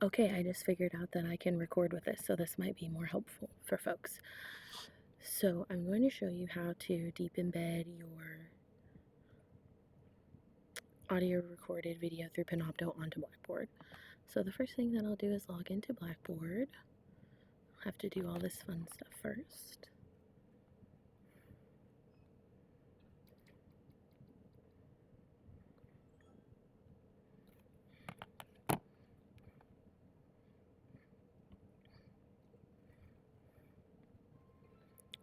Okay, I just figured out that I can record with this, so this might be more helpful for folks. So I'm going to show you how to deep embed your audio recorded video through Panopto onto Blackboard. So the first thing that I'll do is log into Blackboard. I'll have to do all this fun stuff first.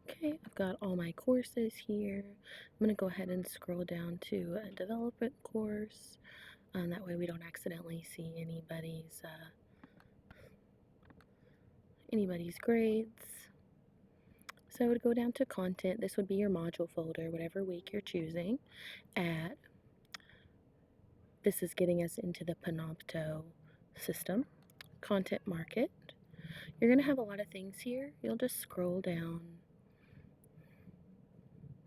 Okay, I've got all my courses here. I'm going to go ahead and scroll down to a development course. That way we don't accidentally see anybody's grades. So I would go down to content. This would be your module folder, whatever week you're choosing. This is getting us into the Panopto system. Content market. You're going to have a lot of things here. You'll just scroll down.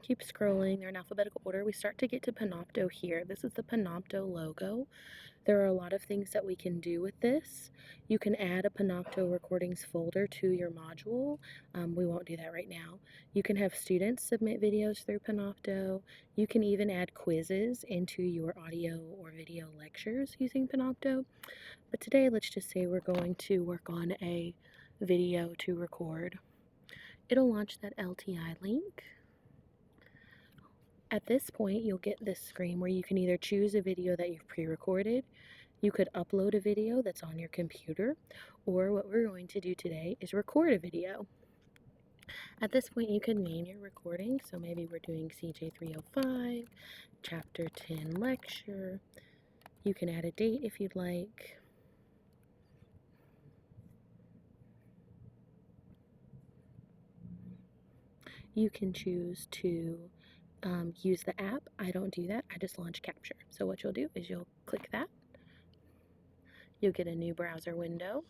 Keep scrolling. They're in alphabetical order. We start to get to Panopto here. This is the Panopto logo. There are a lot of things that we can do with this. You can add a Panopto recordings folder to your module. We won't do that right now. You can have students submit videos through Panopto. You can even add quizzes into your audio or video lectures using Panopto. But today, let's just say we're going to work on a video to record. It'll launch that LTI link. At this point, you'll get this screen where you can either choose a video that you've pre-recorded, you could upload a video that's on your computer, or what we're going to do today is record a video. At this point, you can name your recording, so maybe we're doing CJ 305, Chapter 10 lecture. You can add a date if you'd like. You can choose to use the app. I don't do that. I just launch Capture. So what you'll do is you'll click that. You'll get a new browser window.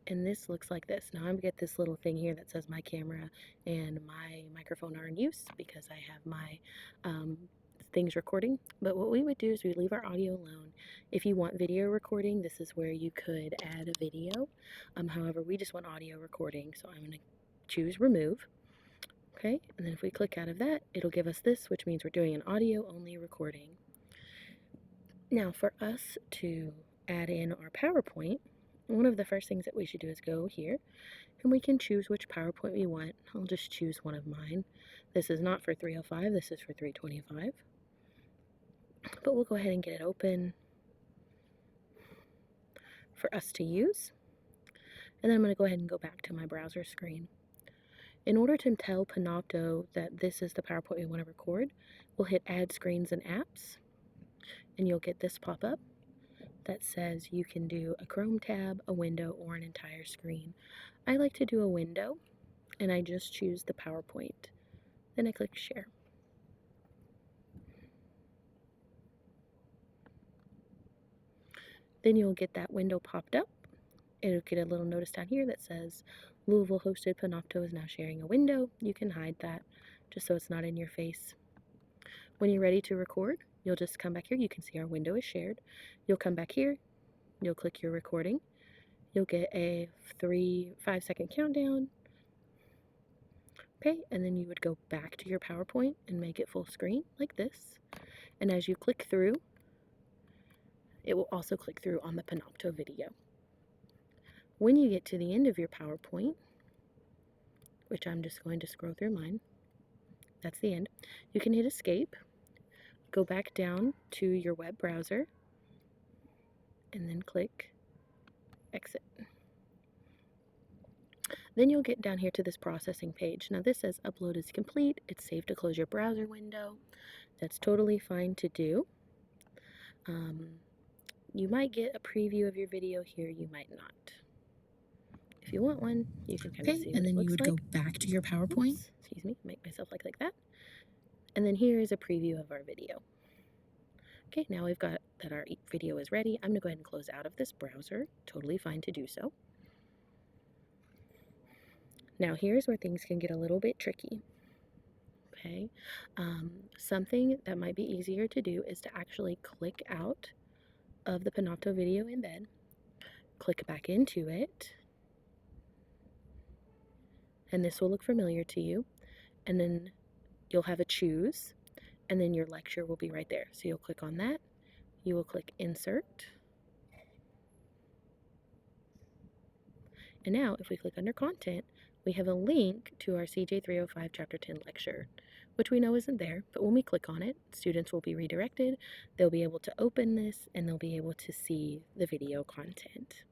And this looks like this. Now I'm get this little thing here that says my camera and my microphone are in use because I have my things recording. But what we would do is we leave our audio alone. If you want video recording, this is where you could add a video. However, we just want audio recording, so I'm going to choose remove. Okay, and then if we click out of that, it'll give us this, which means we're doing an audio only recording. Now for us to add in our PowerPoint, one of the first things that we should do is go here and we can choose which PowerPoint we want. I'll just choose one of mine. This is not for 305, this is for 325. But we'll go ahead and get it open for us to use. And then I'm going to go ahead and go back to my browser screen. In order to tell Panopto that this is the PowerPoint we want to record, we'll hit Add Screens and Apps, and you'll get this pop up that says you can do a Chrome tab, a window, or an entire screen. I like to do a window, and I just choose the PowerPoint. Then I click Share. Then you'll get that window popped up. It'll get a little notice down here that says Louisville hosted Panopto is now sharing a window. You can hide that just so it's not in your face. When you're ready to record, you'll just come back here. You can see our window is shared. You'll come back here. You'll click your recording. You'll get a 5-second countdown. Okay, and then you would go back to your PowerPoint and make it full screen like this. And as you click through, it will also click through on the Panopto video. When you get to the end of your PowerPoint, which I'm just going to scroll through mine, that's the end, you can hit escape, go back down to your web browser, and then click exit. Then you'll get down here to this processing page. Now this says upload is complete. It's safe to close your browser window. That's totally fine to do. You might get a preview of your video here, you might not. If you want one, you can kind of see what and then it you looks would like. go back to your PowerPoint. Oops, excuse me, make myself look like that. And then here is a preview of our video. Okay, now we've got that our video is ready. I'm going to go ahead and close out of this browser. Totally fine to do so. Now here's where things can get a little bit tricky. Okay, something that might be easier to do is to actually click out of the Panopto video embed, click back into it, and this will look familiar to you, and then you'll have a choose, and then your lecture will be right there. So you'll click on that, you will click insert, and now if we click under content, we have a link to our CJ 305 Chapter 10 lecture, which we know isn't there, but when we click on it, students will be redirected, they'll be able to open this, and they'll be able to see the video content.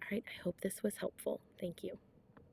All right, I hope this was helpful. Thank you.